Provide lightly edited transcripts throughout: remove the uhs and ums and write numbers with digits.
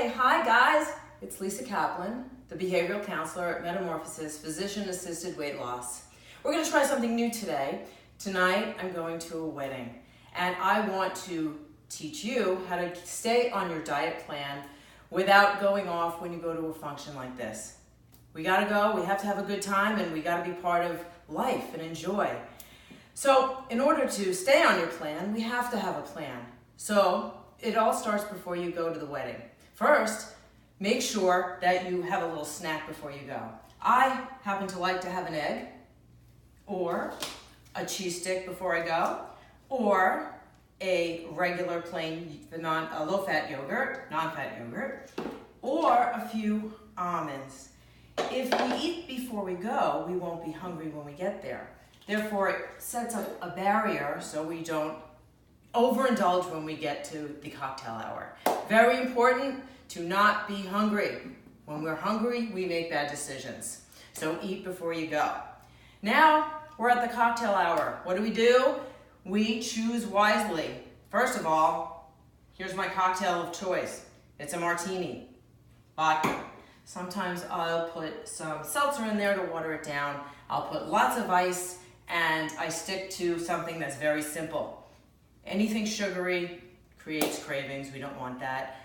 Hi guys, it's Lisa Kaplan, the behavioral counselor at Metamorphosis Physician-Assisted Weight Loss. We're going to try something new today. Tonight I'm going to a wedding and I want to teach you how to stay on your diet plan without going off when you go to a function like this. We got to go, we have to have a good time, and we got to be part of life and enjoy. So in order to stay on your plan, we have to have a plan. So it all starts before you go to the wedding. First, make sure that you have a little snack before you go. I happen to like to have an egg, or a cheese stick before I go, or a regular plain low-fat yogurt, non-fat yogurt, or a few almonds. If we eat before we go, we won't be hungry when we get there. Therefore, it sets up a barrier so we don't overindulge when we get to the cocktail hour. Very important to not be hungry. When we're hungry, we make bad decisions. So eat before you go. Now, we're at the cocktail hour. What do? We choose wisely. First of all, here's my cocktail of choice. It's a martini, vodka. Sometimes I'll put some seltzer in there to water it down. I'll put lots of ice, and I stick to something that's very simple. Anything sugary creates cravings. We don't want that.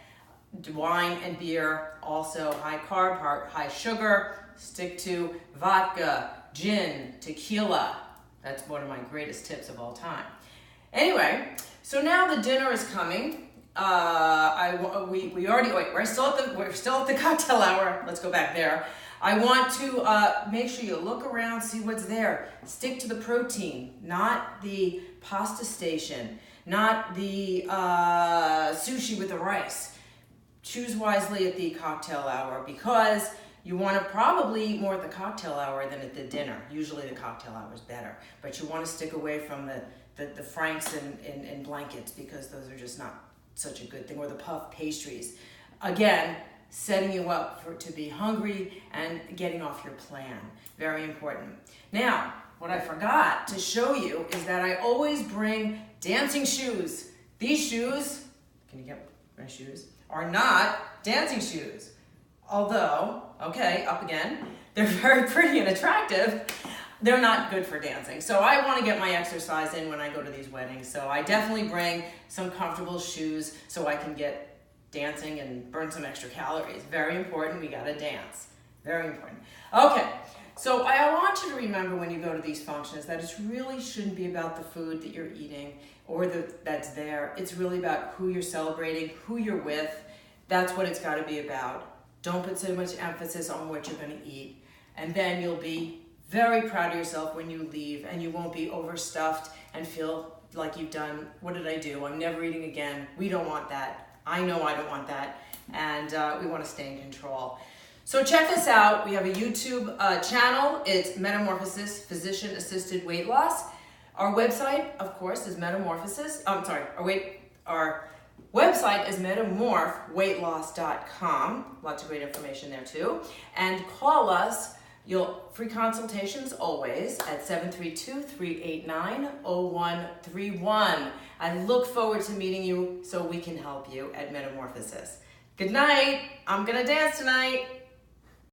Wine and beer, also high carb, high sugar. Stick to vodka, gin, tequila. That's one of my greatest tips of all time. Anyway, so now the dinner is coming. We're still at the cocktail hour. Let's go back there. I want to make sure you look around, see what's there. Stick to the protein, not the pasta station, not the sushi with the rice. Choose wisely at the cocktail hour, because you want to probably eat more at the cocktail hour than at the dinner. Usually the cocktail hour is better, but you want to stick away from the franks and blankets, because those are just not such a good thing, or the puff pastries. Again, setting you up to be hungry and getting off your plan. Very important. Now, what I forgot to show you is that I always bring dancing shoes. These shoes, can you get my shoes, are not dancing shoes. Although, okay, up again, they're very pretty and attractive. They're not good for dancing. So I want to get my exercise in when I go to these weddings. So I definitely bring some comfortable shoes so I can get dancing and burn some extra calories. Very important, we gotta dance. Very important. Okay, so I want you to remember when you go to these functions that it really shouldn't be about the food that you're eating or that's there. It's really about who you're celebrating, who you're with. That's what it's gotta be about. Don't put so much emphasis on what you're gonna eat. And then you'll be very proud of yourself when you leave, and you won't be overstuffed and feel like you've done, what did I do? I'm never eating again. We don't want that. I know I don't want that, and we want to stay in control. So check this out. We have a YouTube channel. It's Metamorphosis Physician-Assisted Weight Loss. Our website, of course, is Metamorphosis. Our website is metamorphweightloss.com. Lots of great information there too. And call us. Free consultations always at 732-389-0131. I look forward to meeting you so we can help you at Metamorphosis. Good night. I'm gonna dance tonight.